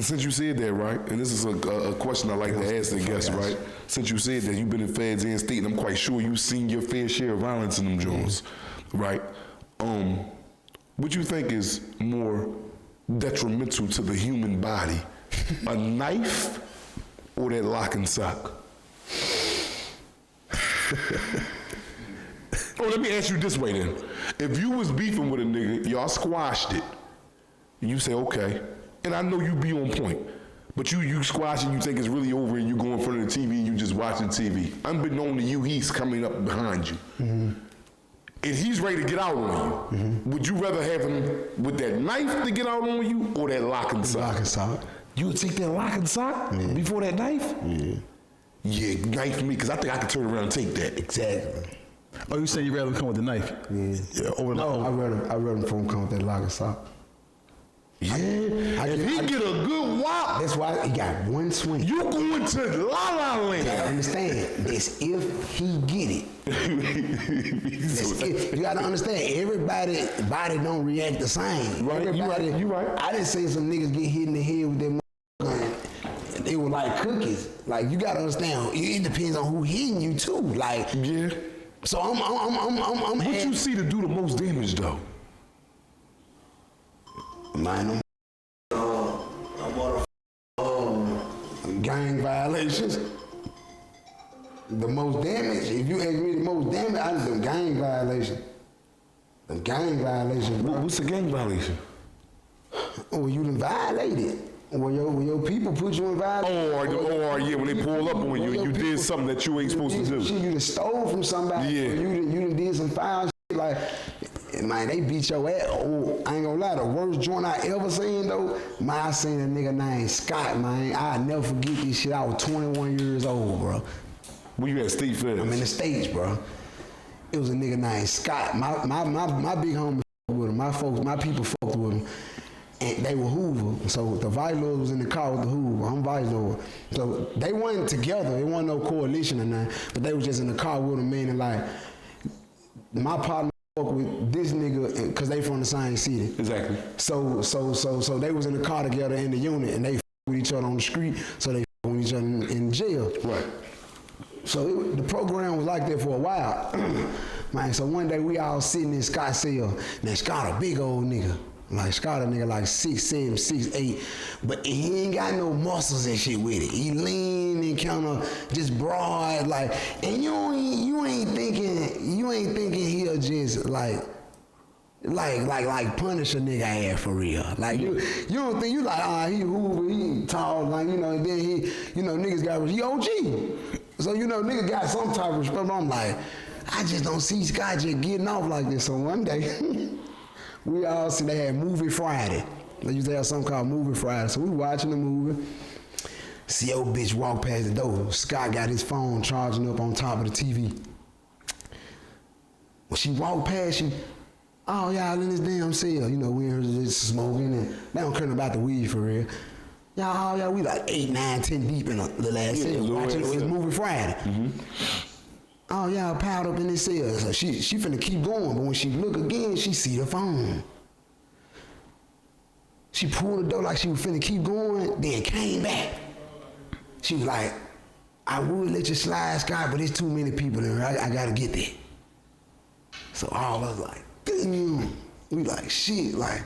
since you said that, right, and this is a question I like to ask the guests, right? Since you said that you've been in feds and state, and I'm quite sure you've seen your fair share of violence in them joints, right? What you think is more detrimental to the human body, a knife or that lock and sock? Oh, let me ask you this way then. If you was beefing with a nigga, y'all squashed it, and you say, okay, and I know you be on point, but you squash it, you think it's really over, and you go in front of the TV and you just watching TV. Unbeknown to you, he's coming up behind you. Mm-hmm. And he's ready to get out on you. Mm-hmm. Would you rather have him with that knife to get out on you or that lock and sock? Lock and sock. You would take that lock and sock before that knife? Yeah. Yeah, knife me, because I think I could turn around and take that. Exactly. Oh, you saying you rather come with the knife? Yeah. I'd rather for him come with that lock and sock. Yeah. If he get a good whop. That's why he got one swing. You going to La La Land. You gotta understand, that's if he get it. You gotta understand, everybody body don't react the same. Right, you right. I done seen some niggas get hit in the head with them gun. They were like cookies. Like, you gotta understand, it depends on who hitting you too. Like, yeah. So I'm what you see to do the most damage though? Man, gang violations. The most damage, if you ask me the most damage, I did them gang violations. The gang violations. What's a gang violation? Oh, you done violated. When your people put you in violation. Or when they pull up on you and you did something that you ain't supposed to do. Shit, you done stole from somebody. Yeah. You done did some foul shit. Like, man, they beat your ass. Oh, I ain't gonna lie, the worst joint I ever seen though, man, I seen a nigga named Scott, man. I'll never forget this shit. I was 21 years old, bro. Where you at, State Feds? I'm in the States, bro. It was a nigga named Scott. My big homie with him. My people fucked with him. And they were Hoover. So the Vice Lords was in the car with the Hoover. I'm Vice Lord. So they weren't together. It wasn't no coalition or nothing. But they was just in the car with him, man. And like, my partner fucked with this nigga because they from the same city. Exactly. So they was in the car together in the unit, and they fucked with each other on the street. So they fucked with each other in jail. Right. So the program was like that for a while. Man, so one day we all sitting in Scott's cell. Now Scott a big old nigga. Like Scott a nigga like 6'7", 6'8", but he ain't got no muscles and shit with it. He lean and kind of just broad, like, and you ain't thinking he'll just like punish a nigga ass for real. Like you don't think, you like, he Hoover, he tall, like, you know, and then he, you know, niggas got, he OG. So, you know, niggas got some type of respect, but I'm like, I just don't see Scott just getting off like this. So one day, we all see they had Movie Friday. They used to have something called Movie Friday. So we watching the movie. See old bitch walk past the door. Scott got his phone charging up on top of the TV. When she walked past, oh, y'all in this damn cell. You know, we in here just smoking and they don't care about the weed for real. Y'all, we like 8, 9, 10 deep in the last cell watching it. It's Movie Friday. Mm-hmm. Oh, y'all piled up in this cell. So she finna keep going, but when she look again, she see the phone. She pulled the door like she was finna keep going, then came back. She was like, I would let you slide, Scott, but there's too many people in here. I gotta get there. So all of us like, damn. We like, shit, like.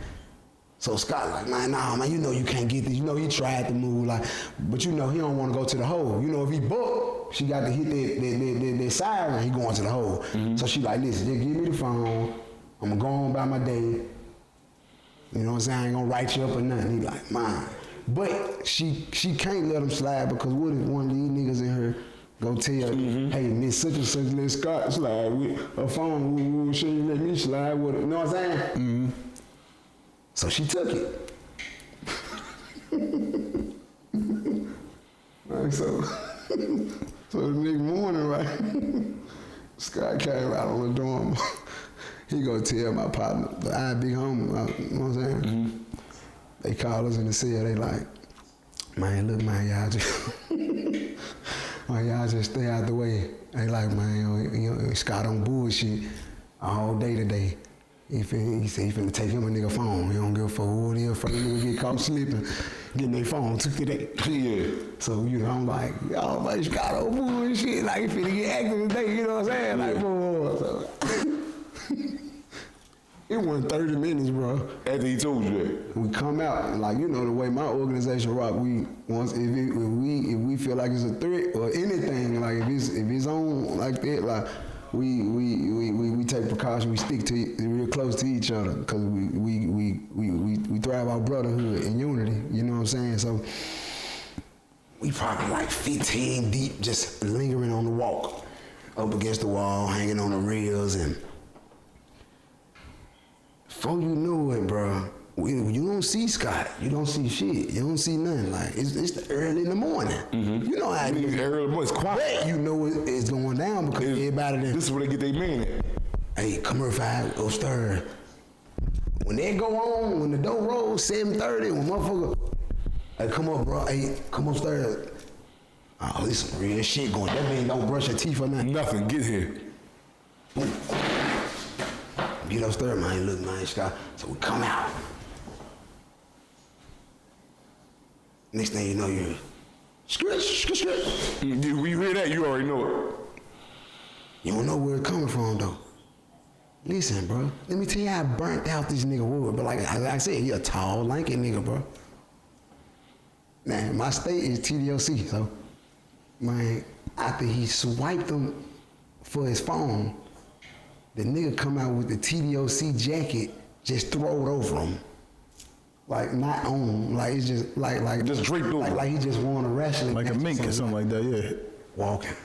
So Scott like, nah, man, you know you can't get this. You know he tried to move, like, but you know he don't want to go to the hole. You know if he bucked, she got to hit that siren, he going to the hole. Mm-hmm. So she like, listen, just give me the phone. I'm gonna go on by my day. You know what I'm saying? I ain't gonna write you up or nothing. He like, man. But she can't let him slide because what if one of these niggas in her go tell, hey, Miss such and such let Scott slide with a phone, she let me slide with it. You know what I'm saying? Mm-hmm. So she took it. Right, so the next morning, right, Scott came out on the dorm. He go tell my partner, I big homie, you know what I'm saying? Mm-hmm. They call us in the cell, they like, man, look, man, y'all just stay out the way. They like, man, you know, Scott on bullshit all day today. He said he finna take him a nigga phone. He don't give a fuck who it is. First nigga get caught slipping, getting their phone took today. Yeah. So, you know, I'm like, oh, my Scott, oh, boo and shit. Like, he finna get active today, you know what I'm saying? Like, boo. So, it wasn't 30 minutes, bro. After he told you that. We come out, and like, you know, the way my organization rock, if we feel like it's a threat or anything, like if it's on like that, like we take precaution, we stick to real close to each other, because we thrive our brotherhood and unity, you know what I'm saying? So we probably like 15 deep, just lingering on the walk, up against the wall, hanging on the rails, and before you know it, bro, you don't see Scott. You don't see shit. You don't see nothing. Like, it's early in the morning. Mm-hmm. You know how it is. Early in the morning, it's quiet. But you know it's going down because everybody there. This is where they get their man at. Hey, come here, 5, upstairs. When they go on, when the door rolls, 7:30, when motherfucker, hey, come up, bro. Hey, come upstairs. Oh, this some real shit going. That man don't brush your teeth or nothing. Nothing. Get here. Boom. Get upstairs, man. Look, man, Scott. So we come out. Next thing you know, you're scratch. We hear that, you already know it. You don't know where it's coming from, though. Listen, bro. Let me tell you how burnt out this nigga was. But like I said, he a tall, lanky nigga, bro. Man, my state is TDOC, so man, after he swiped him for his phone, the nigga come out with the TDOC jacket, just throw it over him. Like, not on him. Like, it's just like just draped over. Like he just won a wrestling Like match a mink or something like that, yeah. walking.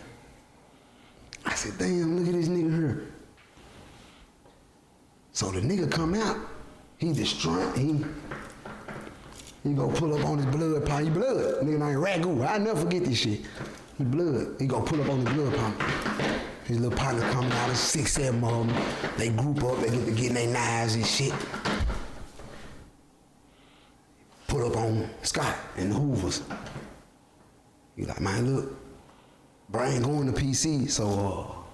I said, damn, look at this nigga here. So the nigga come out, he destroyed, he go pull up on his blood pump. He blood. Nigga named Ragu. I'll never forget this shit. He blood. He go pull up on his blood pump. His little partner coming out, there's 6, 7 of them. They group up, they get to getting their knives and shit. Put up on Scott and the Hoovers. He like, man, look, bro, I ain't going to PC, so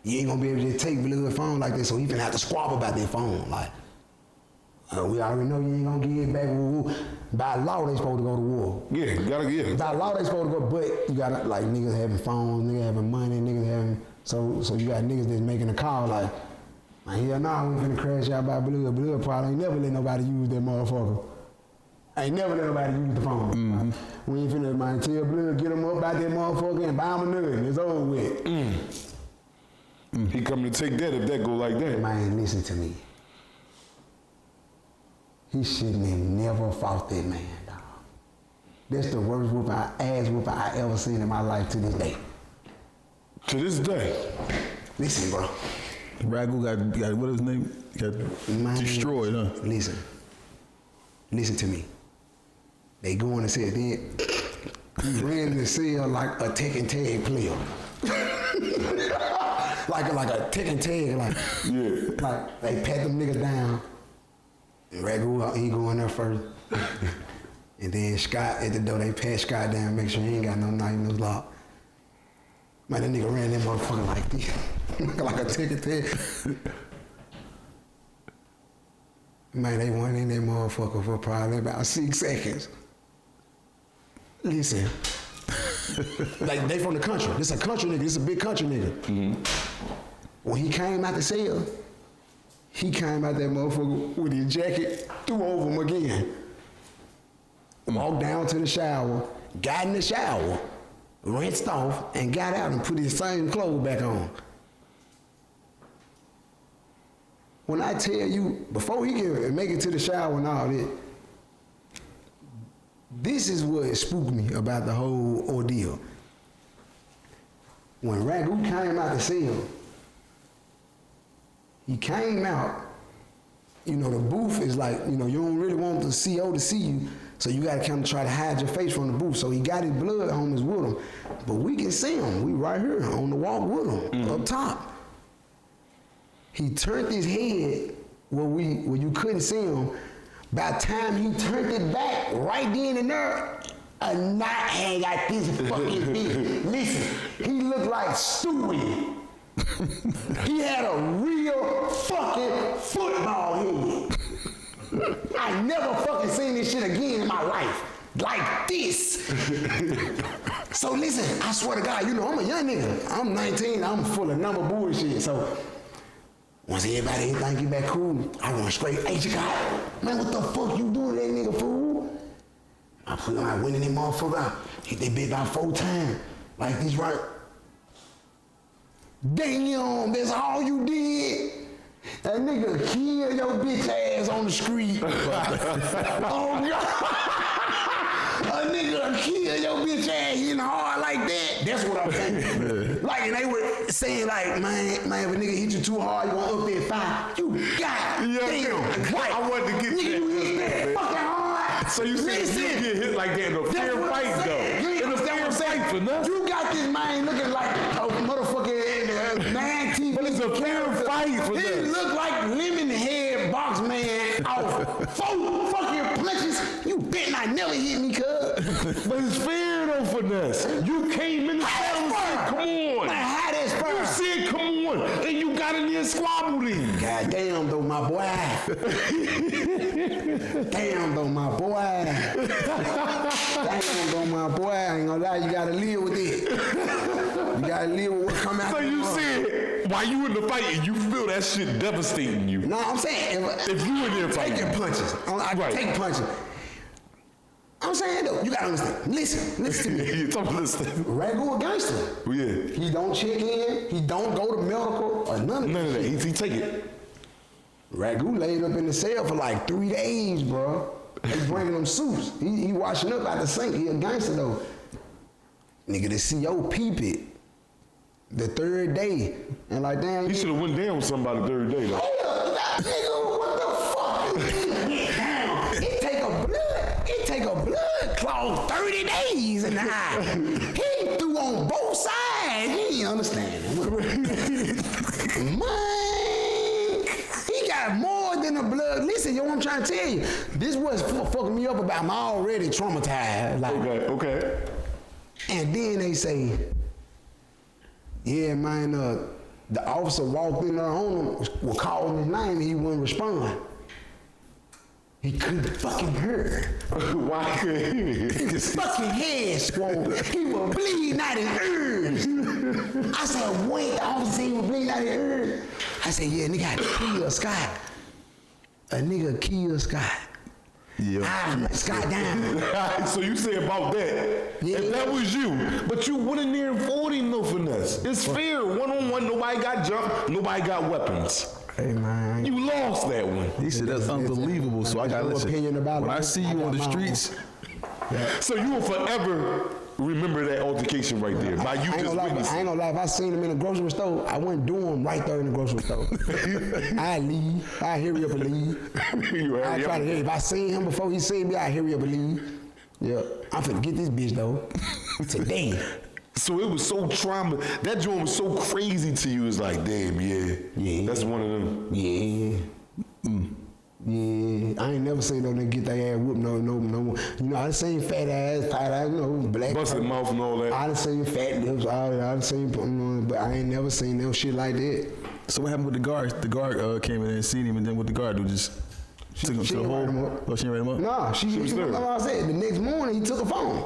you ain't gonna be able to take blood phone like this, so he finna have to squabble about their phone. Like, we already know you ain't gonna get it back. By law, they supposed to go to war. Yeah, you gotta get it. By law, they supposed to go, but you got like niggas having phones, niggas having money, niggas having, so you got niggas that's making a call like, man, hell nah, we finna crash out by blood. Blood probably ain't never let nobody use that motherfucker. Ain't never let nobody use the phone. Mm-hmm. We ain't finna, man, tell blood, get them up by that motherfucker and buy them a nut. It's over with. He coming to take that if that go like that. Man, listen to me. He shouldn't have never fought that man, dog. That's the worst ass whooping I ever seen in my life to this day. To this day. Listen, bro. Ragu got what his name? Got destroyed, huh? Listen to me. They go in the cell, then he ran in the cell like a tick and tag player. like a tick and tag, like, Yeah. like they pat them niggas down. And Ragu, he go in there first. And then Scott at the door, they pat Scott down, make sure he ain't got no knife in his lock. Man, that nigga ran that motherfucker like this. Like a tick and tag. Man, they went in that motherfucker for probably about 6 seconds. Listen. Like, they from the country. This a country nigga. This a big country nigga. Mm-hmm. When he came out the cell, he came out that motherfucker with his jacket, threw over him again. Walked down to the shower, got in the shower, rinsed off, and got out and put his same clothes back on. When I tell you, before he can make it to the shower and all that, this is what spooked me about the whole ordeal. When Ragu came out the cell, he came out, you know, the booth is like, you know, you don't really want the CO to see you, so you gotta kind of try to hide your face from the booth. So he got his blood homies with him, but we can see him. We right here on the walk with him, up top. He turned his head where you couldn't see him. By the time he turned it back, right then and there, a knot had got this fucking big. Listen, he looked like Stewie. He had a real fucking football head. I never fucking seen this shit again in my life. Like this. So listen, I swear to God, you know, I'm a young nigga. I'm 19, I'm full of number bullshit. So once everybody think you back cool, I run straight, hey, Chicago, man, what the fuck you doing to that nigga, fool? I went in that motherfucker out, hit that bitch about 4 times. Like this, right? Damn, that's all you did? That nigga kill your bitch ass on the street. Oh, God. A nigga kill your bitch ass hitting hard like that. That's what I'm saying. Like, and they were saying like, man, if a nigga hit you too hard, you gonna up that 5. You got damn. Like, I wanted to get nigga, you hit that fucking hard. So you said you get hit like that in a fair fight, though. In a fair fight, Finesse. You got this man looking like a motherfucking man TV. But it's a fair fight, He Finesse. look like lemon head box man off 4 fucking punches. You bet not never hit me, cuz. But it's fair though, Finesse. You came in the cell and said, come on. Man, how that's fair? You said, come on. And you got in there and squabbled him. God damn though, my boy. Damn though, my boy. Damn though, my boy. I ain't gonna lie, you gotta live with it. You gotta live with what come out. So you said, while you in the fight, and you feel that shit devastating you. No, I'm saying, If you in there fighting. taking punches. I Right. take punches. I'm saying though, you gotta understand. Listen to me. You're talking listening. Regular gangster. Yeah. He don't check in. He don't go to medical or none of None of that. shit. He take it. Ragu laid up in the cell for like 3 days, bro. They bringing him suits. He washing up out the sink. He a gangster though. Nigga, the CO peep it. The 3rd day. And like, damn. He should have went down with somebody the 3rd day, though. Hell, nigga, what the fuck? Damn. It take a blood clot 30 days in the eye. He threw on both sides. He ain't understand. Man, he got more than a blood. Listen, yo, I'm trying to tell you. This was fucking me up about I'm already traumatized. Like, Okay. and then they say, yeah, man, the officer walked in there on him, was calling his name, and he wouldn't respond. He couldn't fucking hear. Why couldn't he? His fucking head swole. He was bleeding out his ears. I said, wait, the officer said he was bleeding out his ears. I said, yeah, nigga, I killed Scott. A nigga killed Scott. Yeah. I let Scott down. So you say about that. Yeah. If that was you, but you went in there and fought him, no Finesse. It's fair. 1-on-1, nobody got jumped, nobody got weapons. Hey, man. You lost that one. He said that's unbelievable. So I got to no listen. opinion about When it. I see you on the streets, So you will forever remember that altercation right there by you I ain't just gonna lie, I witnessing. ain't gonna lie, if I seen him in the grocery store, I wouldn't do him right there in the grocery store. I leave. I hurry up and leave. You I hurry try up. to if I seen him before he seen me, I hurry up and leave. Yeah, I'm finna get this bitch though. Today. So it was so trauma. That joint was so crazy to you. It's like, damn, yeah. That's one of them. Yeah. Yeah, I ain't never seen no nigga get their ass whooped no. You know, I done seen fat ass, you know, black. Busted mouth and all that. I done seen fat lips, I done seen, but I ain't never seen no shit like that. so what happened with the guard? The guard came in and seen him, and then what the guard do? Just took him she to the didn't hole? write him up. Oh, she didn't write him up? Nah, she was there. like I said, the next morning he took a phone.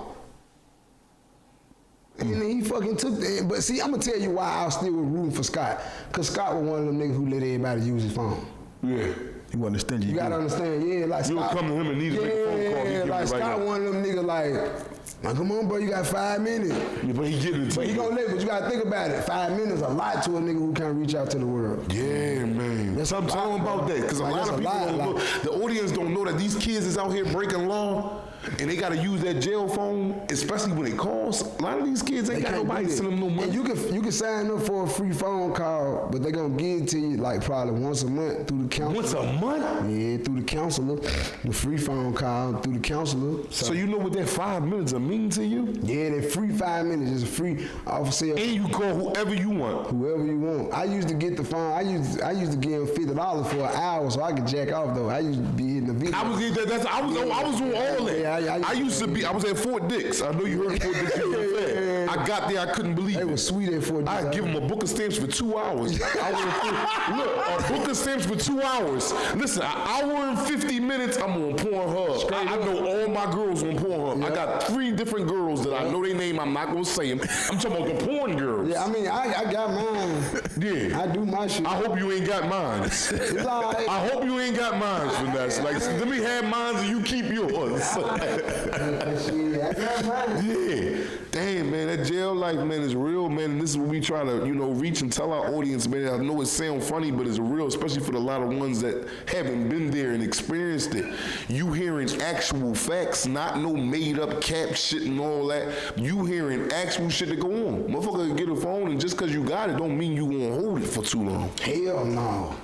And then he fucking took that. But see, I'm gonna tell you why I still was rooting for Scott. Cause Scott was one of them niggas who let everybody use his phone. Yeah. He wasn't a stingy. You gotta understand, yeah, like You would Scott. come to him and need to make a phone call, he'd Yeah, give like it right Scott up. one of them niggas like, come on, bro, you got 5 minutes. Yeah, but he getting it to But he you. gonna let, but you gotta think about it. 5 minutes a lot to a nigga who can't reach out to the world. Yeah, man. That's I'm a lot, talking about bro. that because a Like, lot of that's a people lot, don't know. like- The audience don't know that these kids is out here breaking law, and they gotta use that jail phone, especially when it calls. A lot of these kids ain't They got can't nobody do that. send them no money. And you can sign up for a free phone call, but they gonna give it to you like probably once a month through the counselor. Once a month. Yeah, through the counselor. The free phone call through the counselor. So you know what that 5 minutes will mean to you? Yeah, that free 5 minutes is a free officer. And you call whoever you want. Whoever you want. I used to get the phone. I used to give him $50 for an hour so I could jack off though. I used to be in the video. I was doing all that. Yeah, I used to be. I was at Fort Dix. I know you heard Fort Dix. I I got there, I couldn't believe They it. was sweet at 40. I give him a book of stamps for 2 hours. Look, a book of stamps for 2 hours. Listen, an hour and 50 minutes, I'm on Pornhub. I know all my girls on Pornhub. I got 3 different girls that I know their name. I'm not gonna say them. I'm talking about the porn girls. Yeah, I mean, I got mine. Yeah. I do my shit. I hope you ain't got mine. It's all right. I hope you ain't got mine, Finesse. Like, let me have mine and you keep yours. Shit, I got mine. Yeah. Damn, man, that jail life, man, is real, man. And this is what we try to, reach and tell our audience, man. I know it sounds funny, but it's real, especially for the lot of ones that haven't been there and experienced it. You hearing actual facts, not no made-up cap shit and all that. You hearing actual shit that go on. Motherfucker get a phone, and just because you got it don't mean you won't hold it for too long. Hell no.